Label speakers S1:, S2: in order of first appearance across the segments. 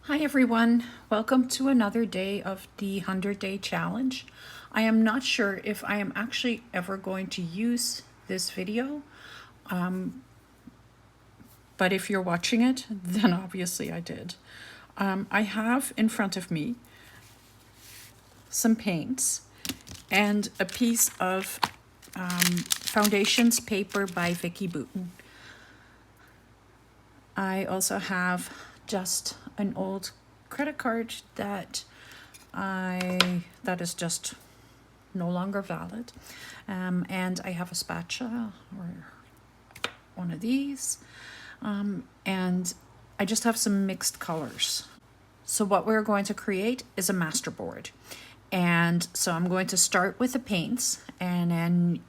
S1: Hi everyone, welcome to another day of the 100-day challenge. I am not sure if I am actually ever going to use this video, but if you're watching it, then obviously I did. I have in front of me some paints and a piece of Foundations paper by Vicky Boutin. I also have just an old credit card that is just no longer valid, and I have a spatula or one of these, and I just have some mixed colors. So what we're going to create is a masterboard. And so I'm going to start with the paints, and then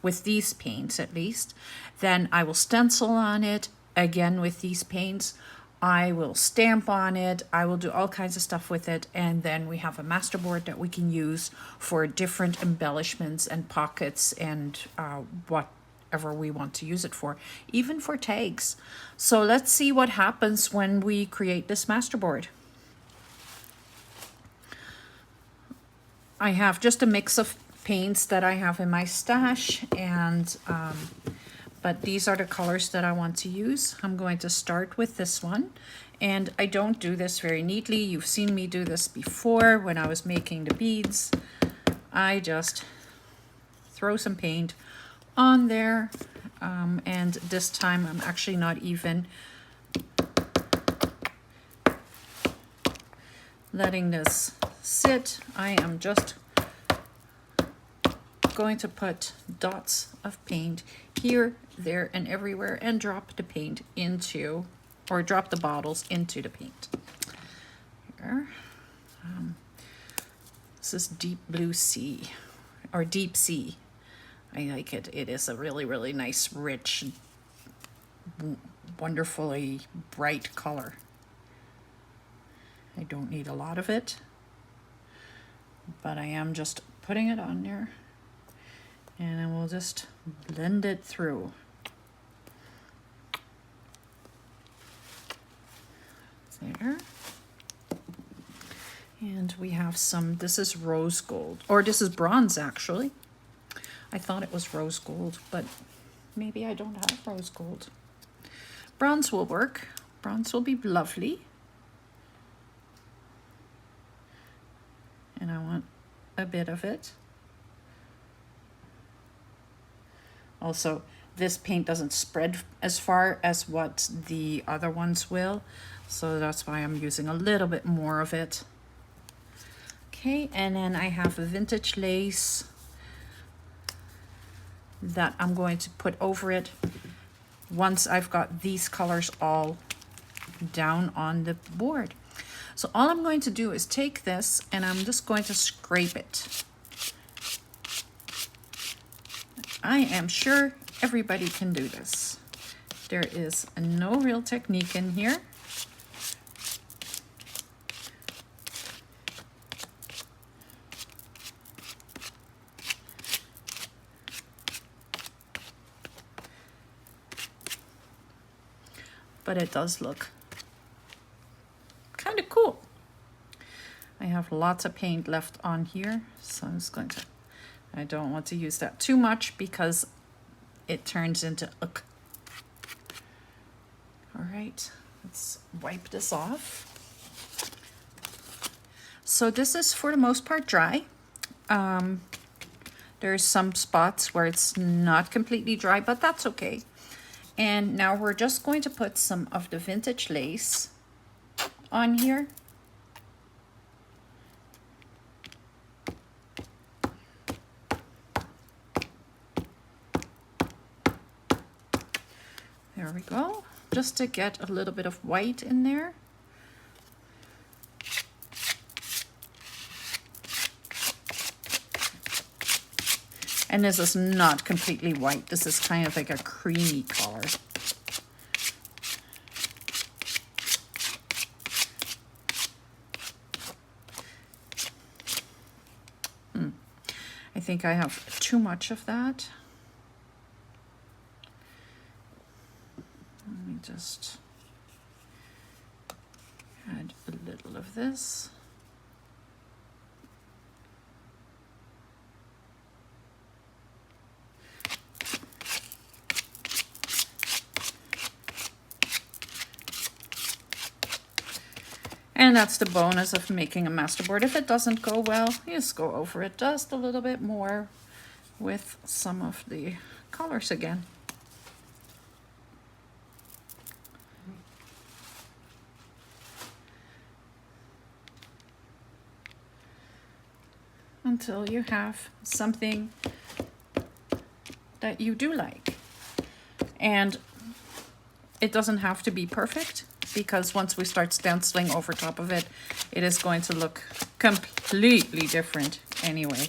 S1: with these paints at least, then I will stencil on it again with these paints. I will stamp on it. I will do all kinds of stuff with it. And then we have a masterboard that we can use for different embellishments and pockets and whatever we want to use it for, even for tags. So let's see what happens when we create this masterboard. I have just a mix of paints that I have in my stash, and but these are the colors that I want to use. I'm going to start with this one, and I don't do this very neatly. You've seen me do this before when I was making the beads. I just throw some paint on there, and this time I'm actually not even letting this sit. I am just going to put dots of paint here, there, and everywhere, and drop the paint into, or drop the bottles into the paint. Here. This is Deep Blue Sea, or Deep Sea. I like it. It is a really, really nice, rich, wonderfully bright color. I don't need a lot of it, but I am just putting it on there, and then we'll just blend it through. There. And we have some, this is rose gold, or this is bronze actually. I thought it was rose gold, but maybe I don't have rose gold. Bronze will work. Bronze will be lovely. And I want a bit of it. Also, this paint doesn't spread as far as what the other ones will, so that's why I'm using a little bit more of it. Okay, and then I have a vintage lace that I'm going to put over it once I've got these colors all down on the board. So all I'm going to do is take this and I'm just going to scrape it. I am sure everybody can do this. There is no real technique in here. But it does look kind of cool. I have lots of paint left on here, so I'm just going to, I don't want to use that too much because it turns into uk. All right, let's wipe this off. So this is for the most part dry. There's some spots where it's not completely dry, but that's okay. And now we're just going to put some of the vintage lace on here. There we go, just to get a little bit of white in there. And this is not completely white. This is kind of like a creamy color. I think I have too much of that. Let me just add a little of this. And that's the bonus of making a masterboard. If it doesn't go well, you just go over it just a little bit more with some of the colors again. Until you have something that you do like. And it doesn't have to be perfect, because once we start stenciling over top of it, it is going to look completely different anyway.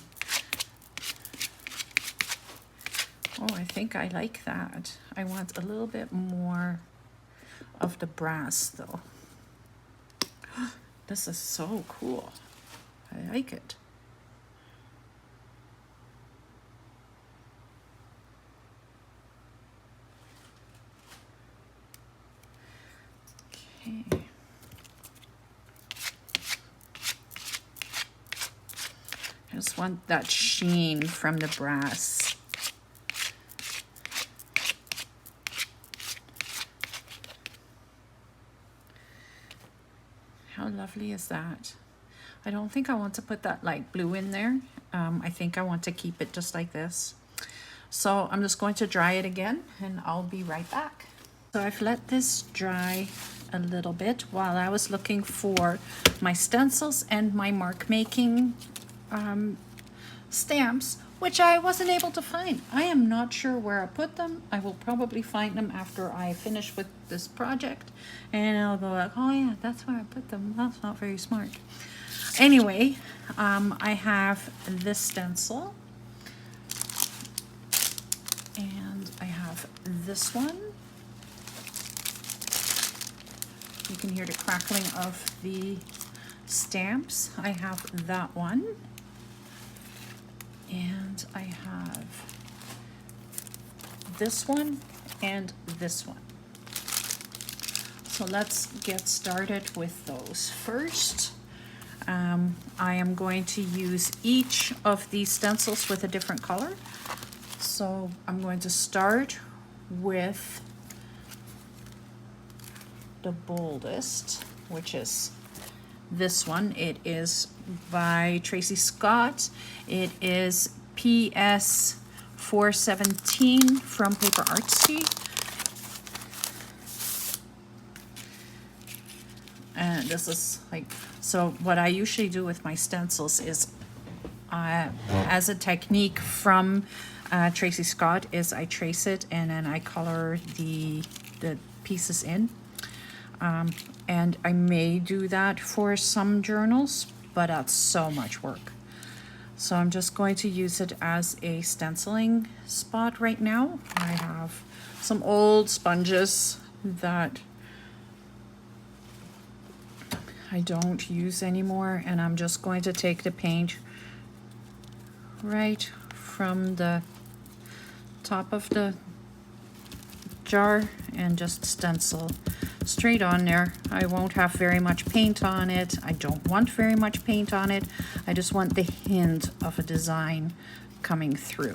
S1: Oh, I think I like that. I want a little bit more of the brass though. This is so cool. I like it. Okay. I just want that sheen from the brass. How lovely is that? I don't think I want to put that light blue in there. I think I want to keep it just like this. So I'm just going to dry it again and I'll be right back. So I've let this dry a little bit while I was looking for my stencils and my mark making stamps, which I wasn't able to find. I am not sure where I put them. I will probably find them after I finish with this project, and I'll go like, oh yeah, that's where I put them. That's not very smart. Anyway, I have this stencil, and I have this one. You can hear the crackling of the stamps. I have that one. And I have this one and this one. So let's get started with those. First, I am going to use each of these stencils with a different color. So I'm going to start with the boldest, which is this one. It is by Tracy Scott. It is PS 417 from Paper Artsy. And this is like, so what I usually do with my stencils is, as a technique from Tracy Scott, is I trace it and then I color the pieces in. And I may do that for some journals, but that's so much work. So I'm just going to use it as a stenciling spot right now. I have some old sponges that I don't use anymore, and I'm just going to take the paint right from the top of the jar and just stencil straight on there. I won't have very much paint on it. I don't want very much paint on it. I just want the hint of a design coming through.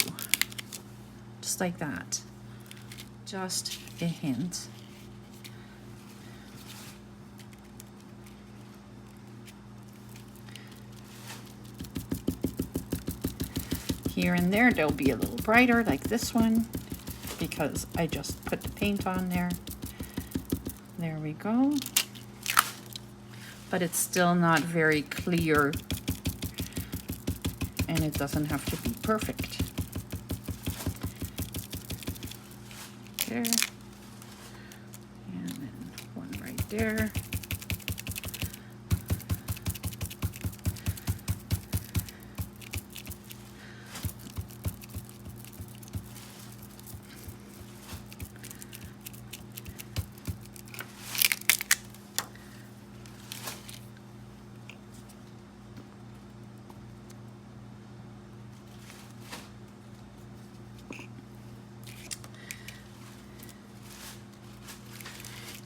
S1: Just like that. Just a hint. Here and there, they'll be a little brighter, like this one, because I just put the paint on there. There we go. But it's still not very clear, and it doesn't have to be perfect. There. And then one right there.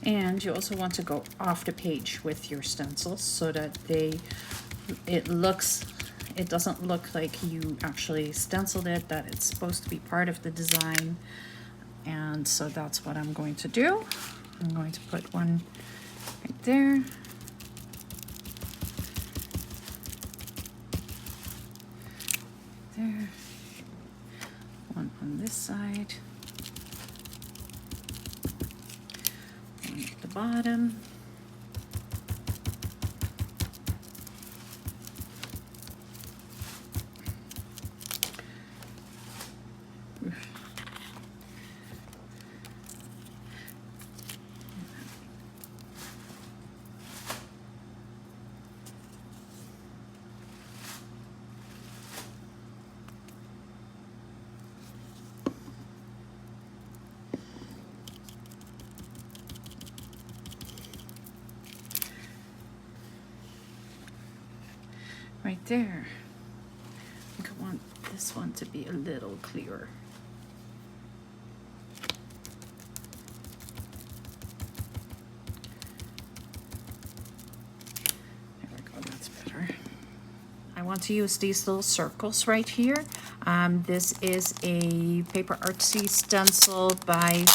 S1: And you also want to go off the page with your stencils so that it doesn't look like you actually stenciled it, that it's supposed to be part of the design. And so that's what I'm going to do. I'm going to put one right there. There. One on this side. One at the bottom. Right there. I think I want this one to be a little clearer. There we go, that's better. I want to use these little circles right here. This is a Paper Artsy stencil by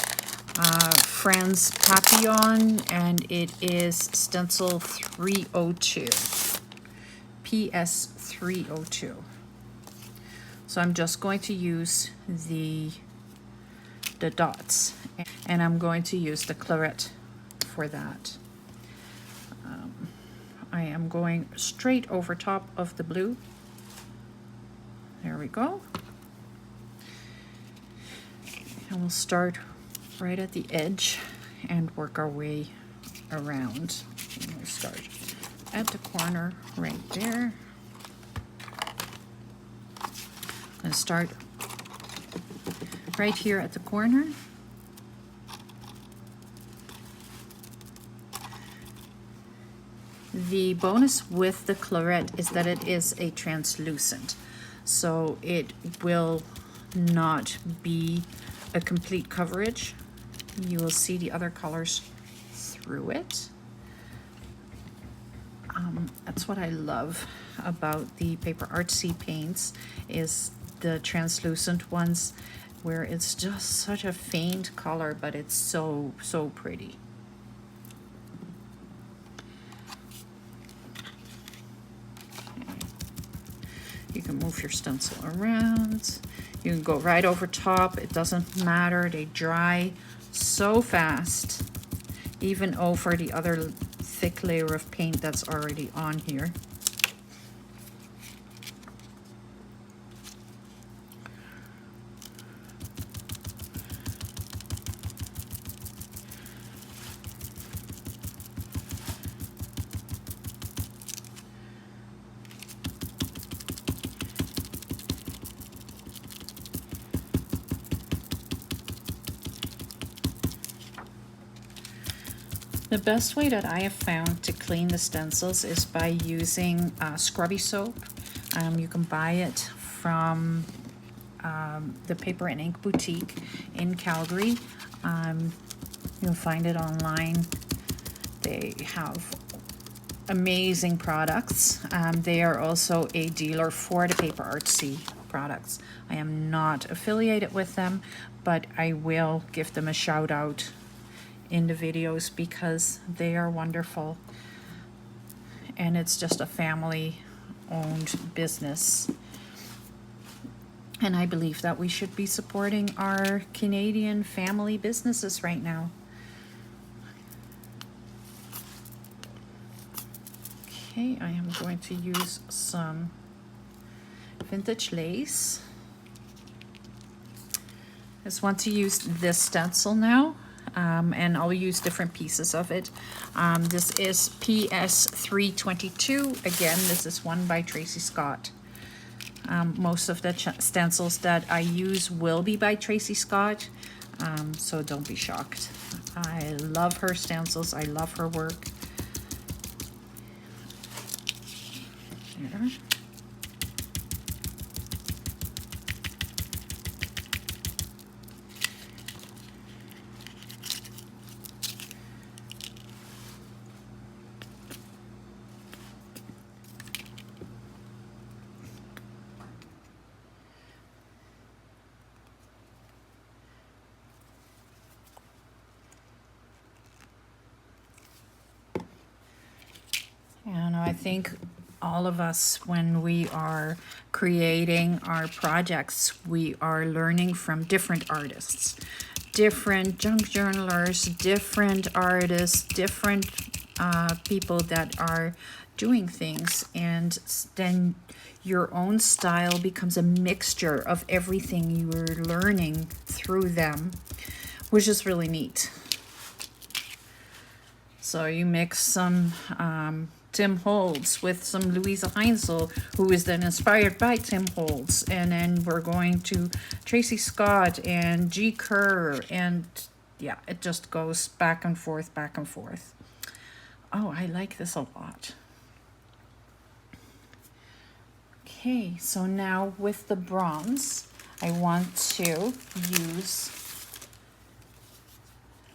S1: Franz Papillon, and it is stencil 302. PS 302. So I'm just going to use the dots, and I'm going to use the claret for that. I am going straight over top of the blue. There we go. And we'll start right at the edge and work our way around. We'll start at the corner right there. I'm going to start right here at the corner. The bonus with the claret is that it is a translucent, so it will not be a complete coverage. You will see the other colors through it. That's what I love about the Paper Artsy paints, is the translucent ones, where it's just such a faint color, but it's so pretty. You can move your stencil around. You can go right over top. It doesn't matter. They dry so fast, even over the other thick layer of paint that's already on here. The best way that I have found to clean the stencils is by using scrubby soap. You can buy it from the Paper and Ink Boutique in Calgary. You'll find it online. They have amazing products. They are also a dealer for the Paper Artsy products. I am not affiliated with them, but I will give them a shout out in the videos because they are wonderful, and it's just a family owned business, and I believe that we should be supporting our Canadian family businesses right now. Okay, I am going to use some vintage lace. I just want to use this stencil now. And I'll use different pieces of it. This is PS 322. Again, this is one by Tracy Scott. Most of the stencils that I use will be by Tracy Scott, so don't be shocked. I love her stencils. I love her work. There. And I think all of us, when we are creating our projects, we are learning from different artists, different junk journalers, different artists, different people that are doing things. And then your own style becomes a mixture of everything you're learning through them, which is really neat. So you mix some Tim Holtz with some Louisa Heinzel, who is then inspired by Tim Holtz. And then we're going to Tracy Scott and G. Kerr. And yeah, it just goes back and forth, back and forth. Oh, I like this a lot. Okay, so now with the bronze, I want to use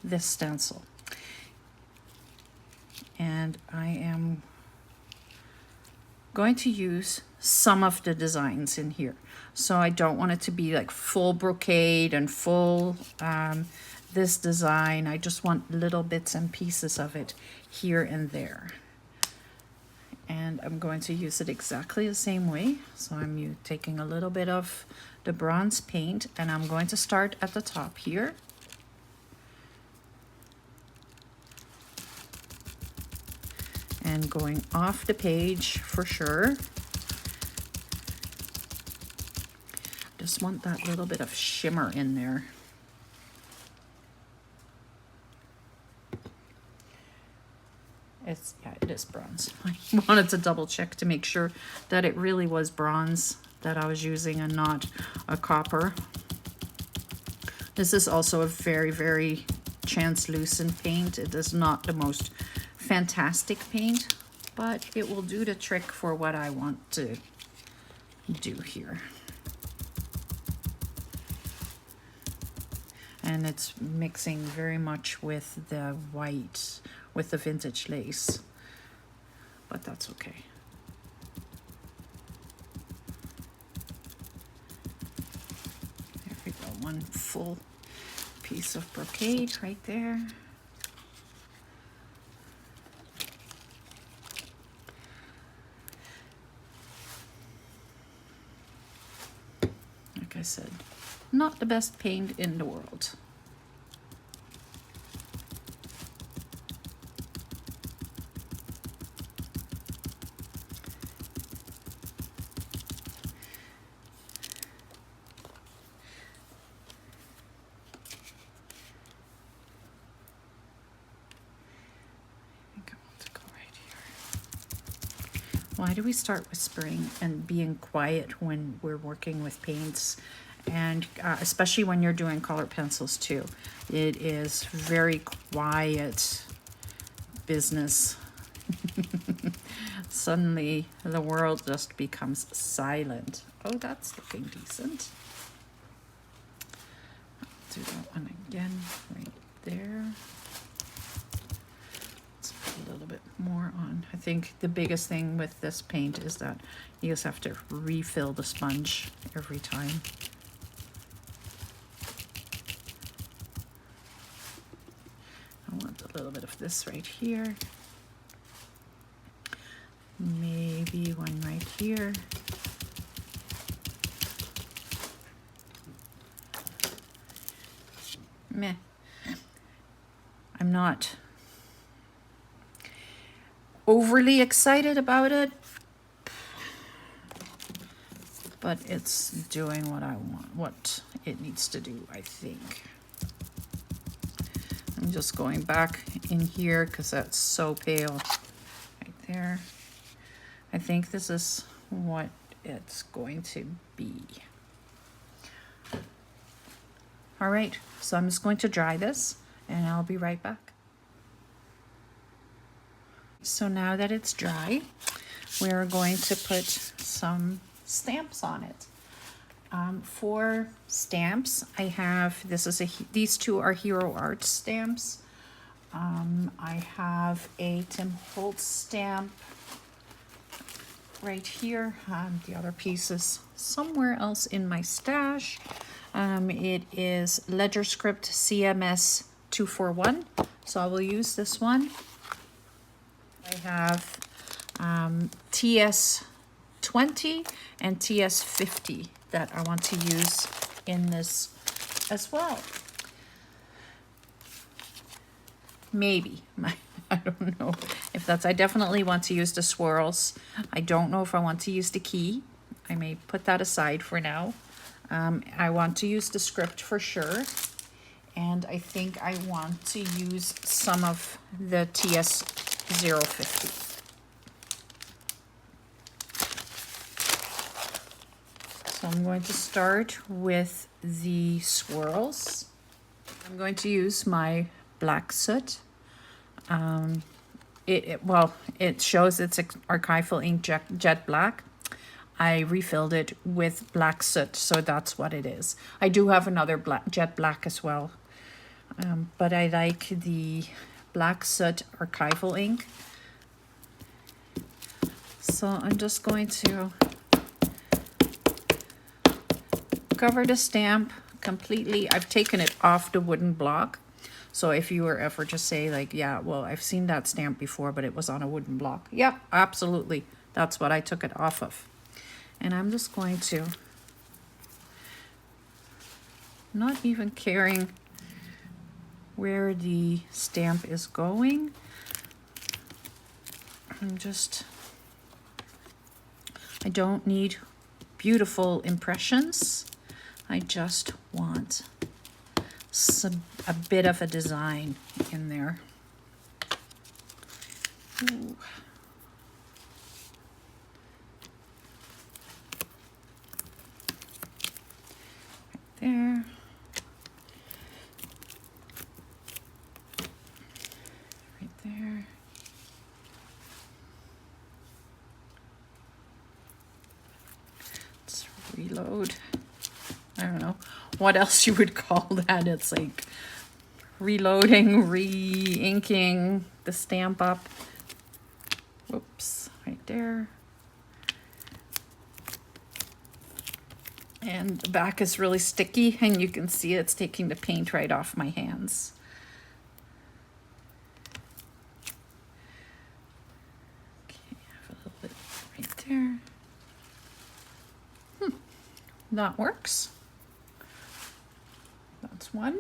S1: this stencil. And I am going to use some of the designs in here. So I don't want it to be like full brocade and full this design. I just want little bits and pieces of it here and there. And I'm going to use it exactly the same way. So I'm taking a little bit of the bronze paint, and I'm going to start at the top here. And going off the page for sure. Just want that little bit of shimmer in there. Yeah, it is bronze. I wanted to double check to make sure that it really was bronze that I was using and not a copper. This is also a very, very translucent paint. It is not the most fantastic paint, but it will do the trick for what I want to do here. And it's mixing very much with the white, with the vintage lace, but that's okay. There we go, one full piece of brocade right there. Like I said, not the best paint in the world. Why do we start whispering and being quiet when we're working with paints? And especially when you're doing colored pencils too. It is very quiet business. Suddenly the world just becomes silent. Oh, that's looking decent. Do that one again right there. A little bit more on. I think the biggest thing with this paint is that you just have to refill the sponge every time. I want a little bit of this right here. Maybe one right here. Meh. I'm not overly excited about it, but it's doing what I want, what it needs to do, I think. I'm just going back in here because that's so pale right there. I think this is what it's going to be. All right, so I'm just going to dry this and I'll be right back. So now that it's dry, we're going to put some stamps on it. For stamps, I have, these two are Hero Art stamps. I have a Tim Holtz stamp right here. The other piece is somewhere else in my stash. It is Ledger Script CMS 241, so I will use this one. I have TS20 and TS50 that I want to use in this as well. Maybe. I don't know if that's, I definitely want to use the swirls. I don't know if I want to use the key. I may put that aside for now. I want to use the script for sure. And I think I want to use some of the TS050. So I'm going to start with the swirls. I'm going to use my black soot. It shows it's archival ink jet black. I refilled it with black soot, so that's what it is. I do have another jet black as well, but I like the black soot archival ink. So I'm just going to cover the stamp completely. I've taken it off the wooden block. So if you were ever to say like, yeah, well, I've seen that stamp before, but it was on a wooden block. Yeah, absolutely. That's what I took it off of. And I'm just going to, not even caring where the stamp is going. I don't need beautiful impressions. I just want a bit of a design in there. Ooh. Right there. Right there. Let's reload. I don't know what else you would call that. It's like reloading, re-inking the stamp up. Whoops, right there. And the back is really sticky, and you can see it's taking the paint right off my hands. Okay, have a little bit right there. That works. That's one.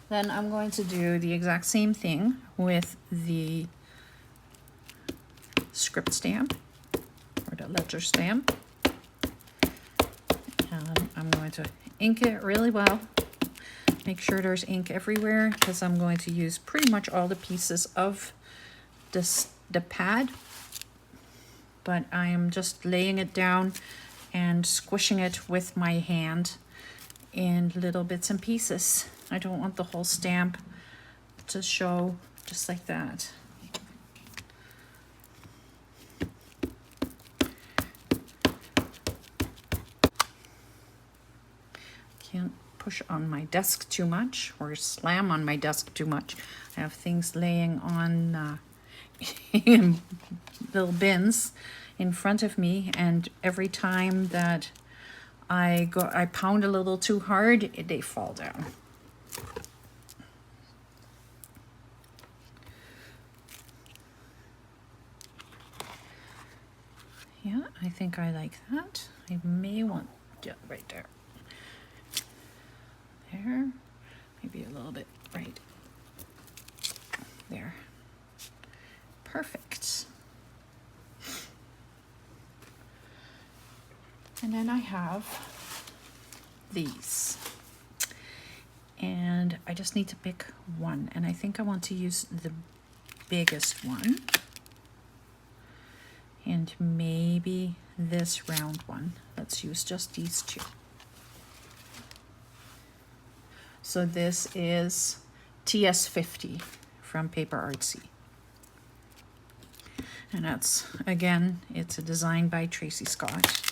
S1: Then I'm going to do the exact same thing with the script stamp or the ledger stamp. And I'm going to ink it really well. Make sure there's ink everywhere because I'm going to use pretty much all the pieces of the pad. But I am just laying it down and squishing it with my hand in little bits and pieces. I don't want the whole stamp to show just like that. Can't push on my desk too much or slam on my desk too much. I have things laying on in little bins in front of me, and every time that I pound a little too hard, they fall down. Yeah, I think I like that. I may want, yeah, right there. There, maybe a little bit right there. Perfect. And then I have these. And I just need to pick one. And I think I want to use the biggest one. And maybe this round one. Let's use just these two. So this is TS50 from Paper Artsy. And that's, again, it's a design by Tracy Scott.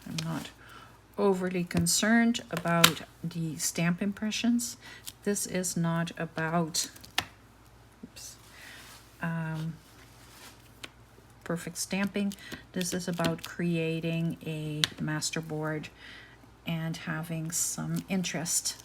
S1: I'm not overly concerned about the stamp impressions. This is not about perfect stamping. This is about creating a masterboard and having some interest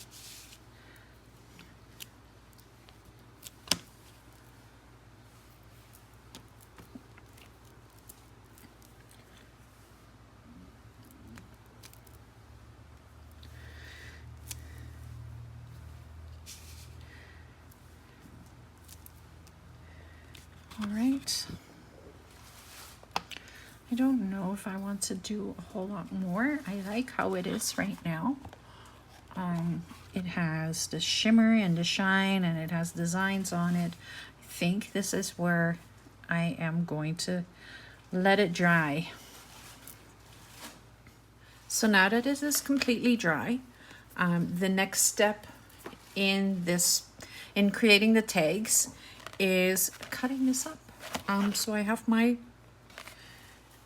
S1: All right. I don't know if I want to do a whole lot more. I like how it is right now. It has the shimmer and the shine, and it has designs on it. I think this is where I am going to let it dry. So now that it is completely dry, the next step in creating the tags is cutting this up. So I have my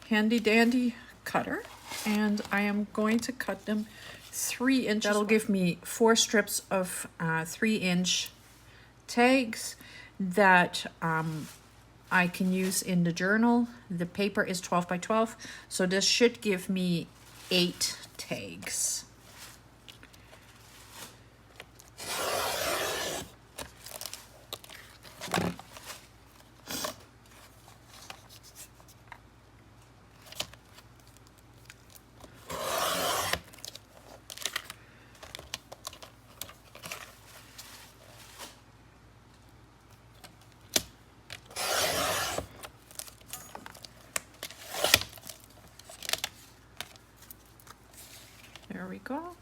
S1: handy dandy cutter, and I am going to cut them 3 inches. That'll give me 4 strips of 3-inch tags that I can use in the journal. The paper is 12 by 12, so this should give me 8 tags. There we go.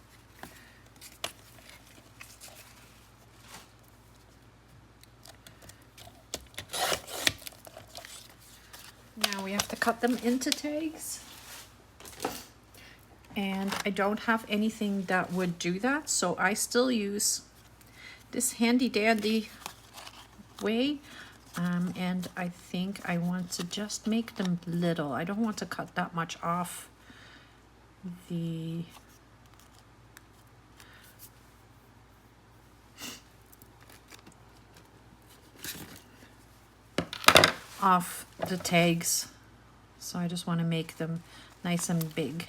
S1: Now we have to cut them into tags. And I don't have anything that would do that, so I still use this handy dandy way. And I think I want to just make them little. I don't want to cut that much off the tags, so I just want to make them nice and big.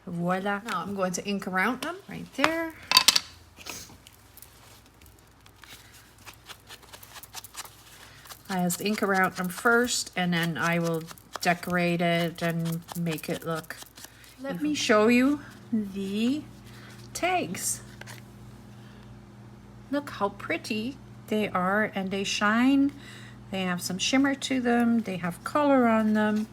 S1: Voila. Now I'm going to ink around them right there. I just ink around them first, and then I will decorate it and make it look. Let me show you the tags. Look how pretty they are, and they shine. They have some shimmer to them. They have color on them.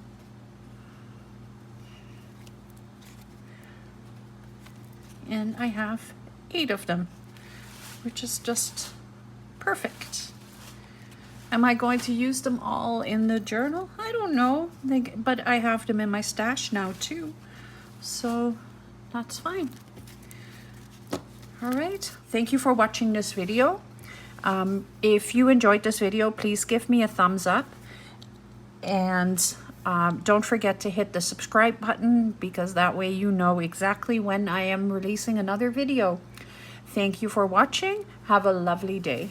S1: And I have 8 of them, which is just perfect. Am I going to use them all in the journal? I don't know, but I have them in my stash now too, so that's fine. All right, thank you for watching this video. If you enjoyed this video, please give me a thumbs up, and don't forget to hit the subscribe button, because that way you know exactly when I am releasing another video. Thank you for watching. Have a lovely day.